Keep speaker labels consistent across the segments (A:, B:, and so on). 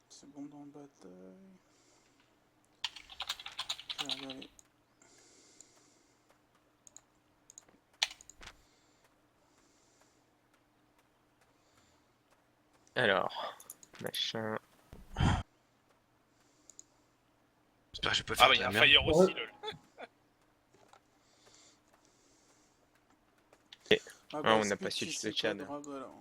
A: C'est bon dans la bataille. Je vais regarder.
B: Alors, machin.
C: J'espère que je vais pas
D: Ah
C: faire
D: bah
C: de
D: y'a
C: la
D: un
C: merde.
D: fire aussi lol.
A: Ah
B: Ah, on a
A: Speed,
B: pas
A: tu
B: switch
A: sais
B: le
A: pas
B: Chad.
A: drag, alors.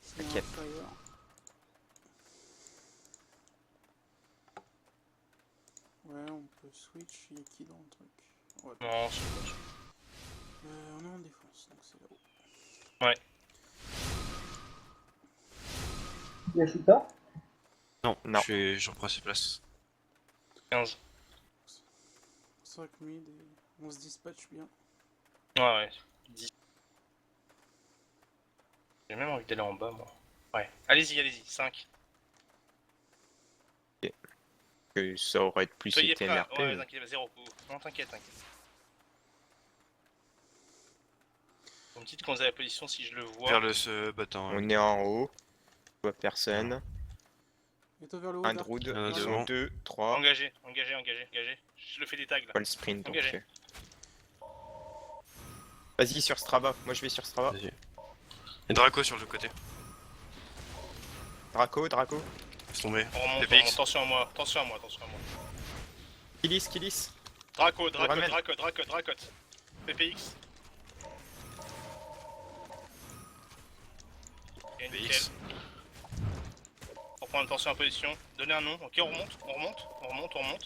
A: C'est un
B: T'inquiète.
A: fire. Ouais, on peut switch. Y'a qui dans le truc? Ouais.
D: Non, c'est bon.
A: On est en défense, donc c'est là-haut.
D: Ouais.
E: Il y a Chuta?
C: Non,
B: Non.
C: je reprends ses places.
D: 15.
A: 5 mid et on se dispatche bien.
D: Ouais. 10. J'ai même envie d'aller en bas moi. Ouais. Allez-y. 5.
B: Que ça aurait plus
D: Soyez
B: été
D: prêts.
B: NRP.
D: Ouais,
B: mais-
D: t'inquiète, 0. Non, t'inquiète. On me dit quand vous avez la position si je le vois.
C: Vers ce bâton.
B: On est en haut. Je vois personne.
A: Et toi vers le haut,
B: Un
A: Dark.
B: Druid,
C: en a
B: ils
C: devant.
B: sont 2, 3.
D: Engagé. Je le fais des tags là.
B: Pas le sprint donc.
D: Engagé.
B: Vas-y sur Strava, moi je vais sur Strava.
C: Vas-y. Et Draco sur le côté.
B: Draco.
C: Laisse tomber.
D: On remonte,
C: PPX.
D: attention à moi.
B: Killis.
D: Draco.
B: ramène.
D: PPX. Ok, nickel.
C: PX.
D: Pour prendre attention à la position. Donnez un nom. Ok, on remonte.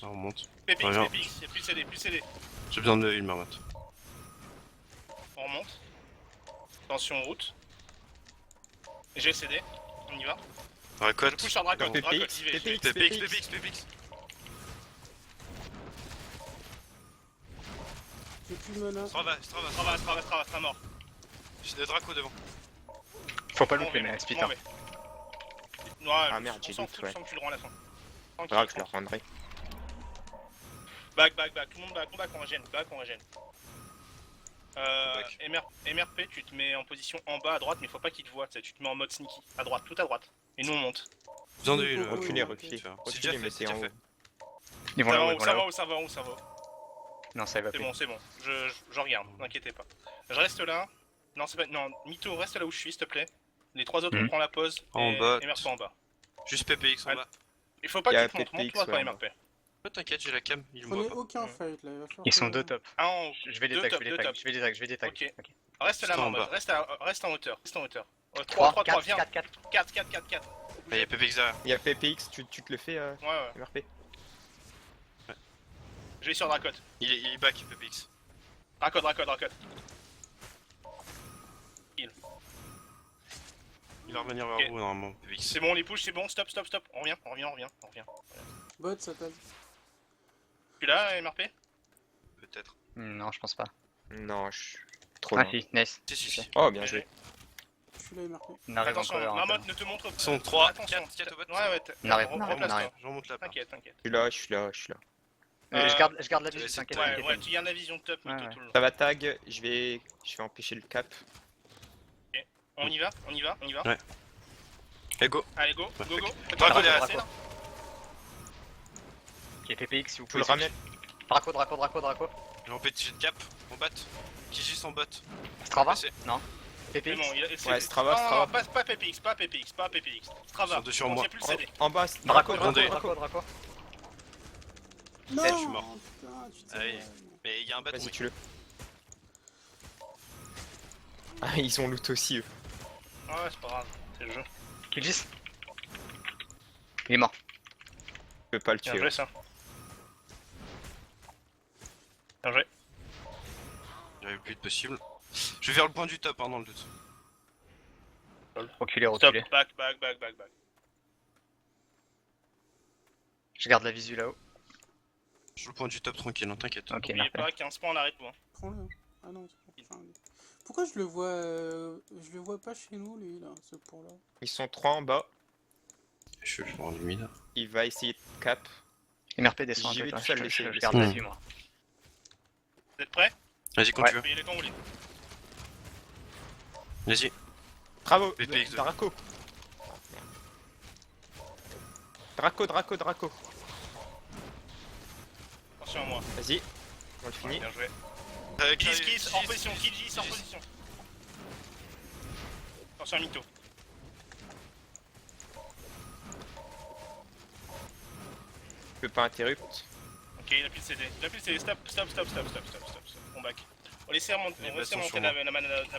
C: Ça remonte.
D: PPX,
C: Très bien.
D: PPX. Y'a plus de CD.
C: J'ai besoin d'une marmotte.
D: On remonte. Attention route. J'ai CD. On y va.
C: Draco.
D: Je pousse sur Draco.
B: Dans
D: Draco,
B: PPX,
D: j'y vais.
C: PPX.
A: J'ai plus de mana.
C: Strava.
D: Strava, mort.
C: J'ai des Draco devant.
F: Faut pas
D: Bon,
F: louper,
D: mais
F: mais speed. Hein.
D: Ouais,
B: Ah, merde,
D: on
B: j'ai
D: s'en
B: loot,
D: fout,
B: ouais.
D: je sens que tu le rends à la fin. Tranquille,
B: Grave, je leur rendrai.
D: Back, tout le monde back, on régène.
C: Back.
D: MRP, tu te mets en position en bas à droite, mais faut pas qu'il te voit, tu te mets en mode sneaky, à droite, tout à droite. Et nous on monte.
C: Besoin de le.
B: Reculez,
A: ok.
C: C'est déjà
B: reculez, mais
C: fait,
B: c'est en haut.
F: Ils vont là-haut, ils vont
D: Ça
F: là-haut.
D: va où
F: Non, ça va
D: C'est bon, je regarde, n'inquiétez pas. Je reste là. Non, c'est pas. Non, Mito, reste là où je suis, s'il te plaît. Les trois autres, on prend la pause.
C: En
D: et
C: bas.
D: MRP en bas.
C: Juste PPX en
D: Ah,
C: bas.
D: Il faut pas
B: Y a
D: que tu te montes,
B: PPX,
D: monte-toi pas
B: ouais,
D: MRP.
C: Ouais, t'inquiète, j'ai la cam. Il me
A: Prenez
C: voit pas.
A: aucun
D: Mm.
A: fight là, il va falloir
F: Ils sont
A: que-
F: deux top.
D: Un en haut.
F: Je vais les
D: Deux
F: tags,
D: top, deux top.
F: je vais des tags.
D: Ok.
F: Ok.
D: Reste là,
C: Juste en
D: Marmot,
C: bas.
D: reste en hauteur.
F: 3,
D: 3,
F: 4,
D: viens.
F: 4, 4.
D: 4.
C: Ah, y'a PPX derrière.
B: Il y a PPX, tu te le fais
D: Ouais.
B: MRP.
D: Je vais sur Dracot.
C: Il est back, PPX.
D: Dracot.
C: Il va revenir vers
D: Ok.
C: vous normalement, PPX.
D: C'est bon, on les push, c'est bon, stop. On revient.
A: Bot, ça tag.
D: Tu là, MRP?
C: Peut-être.
F: Non, je pense pas.
B: Non, je suis trop
F: Ah
B: loin.
F: si, nice.
C: Si.
B: Oh, bien joué.
A: Je suis là, MRP.
F: On arrive
D: Attention,
F: encore.
D: Marmotte ne te montre pas.
C: Ils sont 3,
D: Attention.
C: 4 au bot.
D: Ouais,
F: On arrive,
D: replace-toi.
C: Je remonte là.
D: T'inquiète.
B: Je suis là.
F: Je garde la
C: Ouais,
F: vision,
C: c'est-
F: t'inquiète.
D: Ouais,
F: t'inquiète.
D: tu gardes la vision top, Mito,
F: Ouais.
D: tout le long.
B: Ça va tag, je vais empêcher le cap.
D: On y va.
C: Ouais. Et go.
D: Allez, go.
C: Draco
F: derrière.
D: C'est là.
F: Ok, PPX, si vous
B: Tu le
F: pouvez.
B: ramènes.
F: Draco.
C: J'ai empêché de cap. On bat. Qui juste en bot.
F: Strava
C: Passé.
F: Non.
D: C'est
F: PPX
D: bon,
B: Ouais, Strava.
D: Non, pas PPX. Strava.
C: Ils sont deux sur
D: On
C: moi.
D: tient plus le CD.
B: En bas,
F: Draco.
B: Draco.
A: Non,
C: je suis mort.
A: Putain, tu te
C: Allez.
A: sais.
C: Mais y'a un bot.
B: Vas-y, tue-le. Ah, ils ont loot aussi, eux.
D: Ouais, c'est pas grave, c'est le jeu.
F: Killis Il est mort.
B: Je peux pas le
D: Bien
B: tuer.
D: joué ça. Bien joué.
C: J'avais le plus de possible. Je vais vers le point du top, dans le doute.
F: Reculez.
D: Stop, back.
F: Je garde la visu là-haut.
C: Je suis le point du top tranquille, t'inquiète.
F: Ok,
D: N'oubliez
F: parfait.
D: pas, 15 points, on arrête tout. Hein.
A: Prends-le. Ah non, c'est bon. Enfin, pourquoi je le vois pas chez nous, lui, là, ce point-là?
B: Ils sont 3 en bas.
C: Je vais rendre humide.
B: Il va essayer de cap.
F: MRP descend un
B: J'y
F: peu.
B: vais
F: toi.
B: tout seul,
F: Je
B: laissez-
F: garde la
C: laissez-
F: vue, moi.
D: Vous êtes prêts?
C: Vas-y, quand
F: Ouais.
C: tu veux.
D: Payez les temps roulés.
C: Vas-y.
B: Bravo,
C: PPX2.
B: Draco. Draco, Draco, Draco.
D: Attention à moi.
B: Vas-y, on le finit.
D: Bien joué.
C: Kiss,
D: Kiss, hors position, Kiss, hors position. Attention à Mito.
B: Je peux pas interrupt.
D: Ok, il a plus de CD. Stop. On back. On laisse remonter,
C: Les
D: on laisse
C: bâtons
D: remonter
C: sur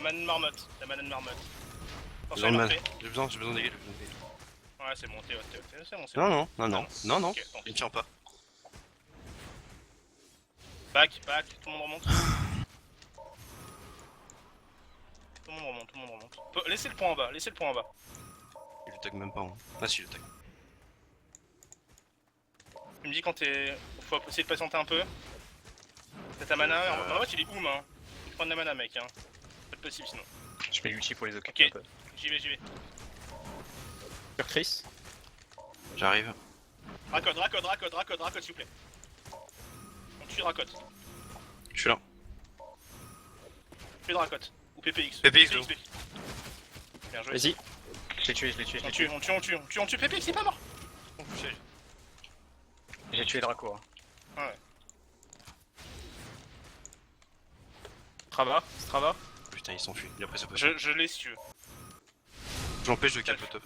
D: la manne marmotte.
C: J'ai
D: Attention à
C: besoin
D: l'entrée.
C: j'ai besoin de dégâts.
D: Ouais, c'est bon, t'es c'est bon, c'est bon.
C: Non, non.
D: Ok, tant
C: Il
D: pis.
C: tient pas.
D: Back, tout le monde remonte. Tout le monde remonte. Laissez le point en bas.
C: Il le tag même pas. Hein. Ah si, il le tag.
D: Tu me dis quand t'es... Faut essayer de patienter un peu. T'as ta mana, en fait il est oum hein. Tu prends de la mana mec hein. Pas de possible sinon.
F: Je mets l'ulti pour les occuper
D: Ok.
F: un peu.
D: J'y vais.
B: Sur Chris.
C: J'arrive.
D: Racode s'il vous plaît. On tue Racode.
C: Je suis là.
D: Fais de Racode. Ou PPX.
C: PPX, l'eau.
D: Bien joué.
B: Vas-y.
F: Je l'ai tué.
D: On tue PPX, il est pas mort.
C: On touche.
F: J'ai tué Draco. Hein.
D: Ouais.
B: Strava.
C: Putain, il s'enfuit. Il a pris sa potion.
D: Je l'ai si tu veux.
C: Je l'empêche de cap au top.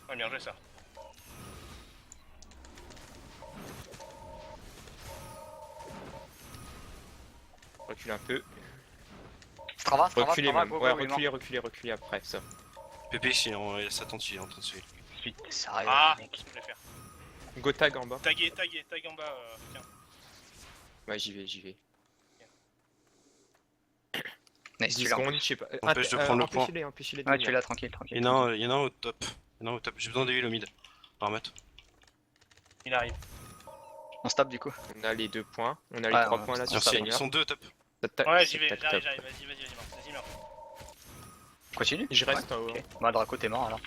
D: Ouais, bien joué ça.
B: Recule un peu.
F: Strava,
B: Reculez même.
F: go,
B: Ouais,
F: il est mort.
B: reculez après ça.
C: PPX, il a sa tente, il est en train de se faire.
F: Suite, sérieux,
D: Ah,
F: mec.
D: je voulais faire.
B: Go tag en bas.
D: Taguer en bas, tiens.
B: Ouais, j'y vais.
F: Nice,
B: 10
F: tu l'as.
B: secondes, je sais pas.
C: Empêche de prendre le point.
B: Empêchez-les de
F: Ouais,
B: venir.
F: tu l'as, tranquille.
C: Il y en a un au top. J'ai besoin d'heal au mid. Paramètre.
D: Il arrive.
F: On se tape du coup.
B: On a les 2 points. On a
F: Ouais,
B: les 3
F: on-
B: points là
F: on
B: sur
C: Merci. Ils
B: Seigneur.
C: sont deux top.
D: Ouais, j'y vais,
B: Tac,
D: j'arrive,
B: top.
D: vas-y, meurs.
F: Continue.
B: Je reste en haut.
F: Ok. Bah, Draco, t'es mort alors.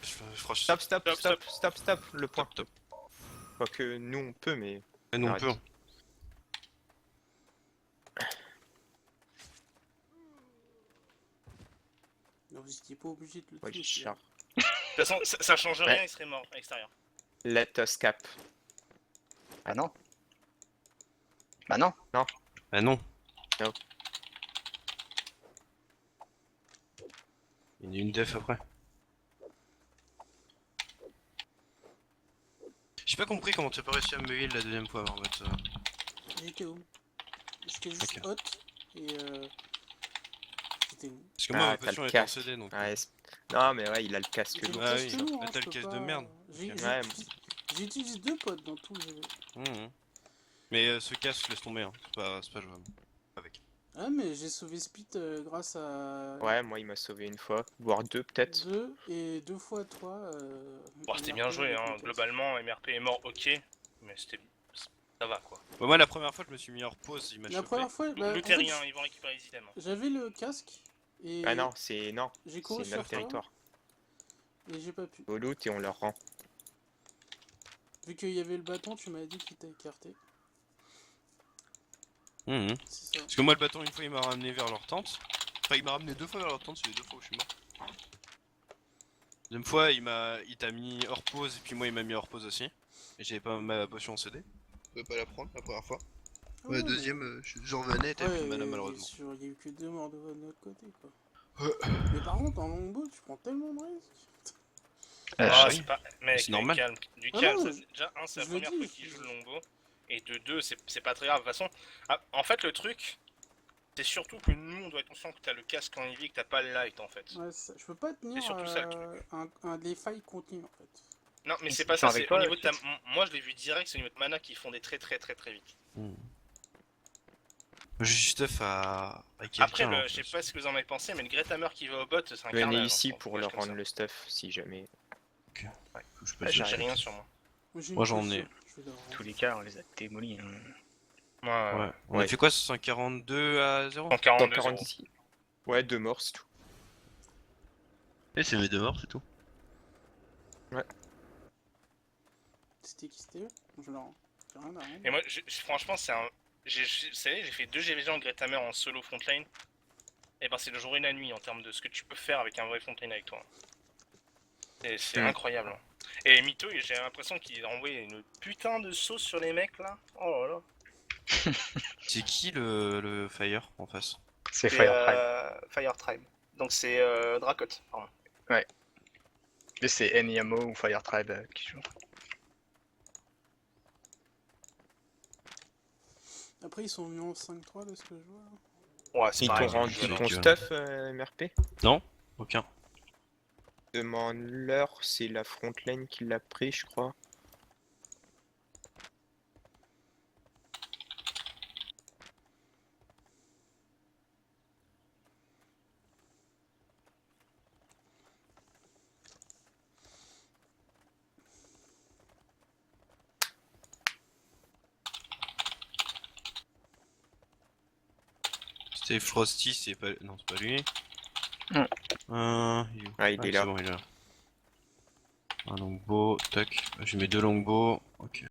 C: Je froche.
B: Stop, le point.
C: Top.
B: Pas que nous on peut, mais.
C: Et nous on
B: Arrête.
C: peut.
A: Non, vous étiez pas obligé de le
B: Ouais,
A: tuer.
B: char.
D: De toute façon, ça change rien, il serait mort à l'extérieur.
B: Let us cap.
F: Bah non. Bah non.
C: Ah non.
B: Non.
C: Il y a une def après. J'ai pas compris comment t'as pas réussi à me heal la deuxième fois en fait.
A: J'étais où? J'étais juste
C: Ok.
A: hot et j'étais où?
C: Parce que moi ma
B: Ah, t'as
C: potion
B: le
C: était en
B: casque.
C: CD donc.
B: Ouais, non, mais ouais, il a le casque
A: J'ai le
B: lourd.
C: Ah
A: casque
C: oui.
A: lourd,
C: Ah,
A: hein,
C: t'as
A: je
C: le
A: peux
C: casque de
A: pas-
C: merde.
B: Ouais,
A: J'utilise 2 pods dans tout le jeu.
C: Mais ce casque laisse tomber, hein. C'est pas jouable. Avec.
A: Ah mais j'ai sauvé Spit grâce à
B: Ouais, moi il m'a sauvé une fois, voire 2 peut-être.
A: 2 et 2 fois 3.
D: Bon, c'était bien joué, hein. Globalement, MRP est mort, ok. Mais c'était. Ça va quoi.
C: Bah, moi la première fois je me suis mis hors pause, il m'a
A: La
C: chopé.
A: première fois, bah, en
D: Lootez
A: fait,
D: rien, ils vont récupérer les items.
A: j'avais le casque et
B: Ah non, c'est
A: j'ai couru
B: c'est
A: sur
B: notre
A: toi
B: territoire.
A: et j'ai pas pu.
B: Au loot et on leur rend.
A: Vu qu'il y avait le bâton, tu m'as dit qu'il t'a écarté.
C: Mhm.
A: C'est ça.
C: Parce que moi le bâton une fois il m'a ramené vers leur tente. Enfin il m'a ramené 2 fois vers leur tente, c'est les 2 fois où je suis mort. Deuxième fois il t'a mis hors pause et puis moi il m'a mis hors pause aussi. Et j'avais pas ma potion en CD. Je pouvais pas la prendre la première fois.
A: Ah ouais,
C: j'en revenais, t'avais plus de mana
A: il y a-
C: malheureusement.
A: Il y a eu que 2 morts de notre côté quoi. Mais par contre en longbow tu prends tellement de risques.
D: Ah,
C: oui.
D: c'est pas. Mec,
C: C'est normal.
D: calme. Du
A: Ah
D: calme,
A: non,
D: ça, c'est déjà c'est la
A: je le
D: première
A: dis,
D: fois qu'il joue le longbow. Et de deux, c'est pas très grave. De toute façon, en fait, le truc, c'est surtout que nous, on doit être conscient que t'as le casque en heavy et que t'as pas le light en fait.
A: Ouais, je peux pas tenir
D: surtout ça, le
A: un des failles continues en fait.
D: Non, mais
F: Ils
D: c'est pas
F: sont
D: ça,
F: avec
D: c'est
F: toi,
D: au niveau de ta.
F: Fitz
D: Moi, je l'ai vu direct, c'est au niveau de mana qui font des très vite.
C: J'ai juste stuff à
D: Après,
C: quelqu'un.
D: je sais pas ce que vous en avez pensé, mais le Gretamer qui va au bot, c'est un
B: Venez
D: carnage.
B: ici
D: hein,
B: pour
D: je
B: leur
D: comme
B: rendre
D: ça.
B: le stuff si jamais.
C: Je peux
D: Ouais,
C: pas
D: j'ai
B: j'arrive.
D: rien sur moi.
A: J'ai
C: Moi,
A: une
C: j'en
A: potion,
C: ai.
A: je vais la rendre.
F: Tous les cas, on les a démolis. Hein.
D: Ouais,
C: Ouais. On a fait quoi 142 à 0?
D: En 42
B: Dans 40 ici. Ouais, 2 morts, c'est tout.
C: Et c'est mes 2 morts, c'est tout.
A: C'était qui c'était eux? Je la rends. J'ai rien à rendre.
D: Et moi, franchement, c'est un. Vous savez, j'ai fait 2 GVG en Gretamer en solo frontline. Et ben c'est le jour et la nuit en termes de ce que tu peux faire avec un vrai frontline avec toi. C'est incroyable. Et Mito, j'ai l'impression qu'il a envoyé une putain de sauce sur les mecs là. Oh là là.
C: C'est qui le Fire en face?
F: C'est Fireprime.
G: Fire Tribe. Donc c'est Drakot, pardon.
F: Et c'est Enyamo ou Firetribe qui joue.
A: Après, ils sont venus en 5-3 de ce que je vois.
G: Ouais, c'est
B: Ils t'ont
G: pareil.
B: rendu
C: je
B: ton
C: rigole.
B: stuff, MRP?
C: Non? Aucun.
B: Demande-leur, c'est la frontline qui l'a pris, je crois.
C: C'était Frosty, c'est pas... Non, c'est pas lui.
F: Hmm.
C: Il est où?
B: Ah, il est là.
C: C'est bon, il est là. Un longbow, tac. Je mets 2 longbows. Ok.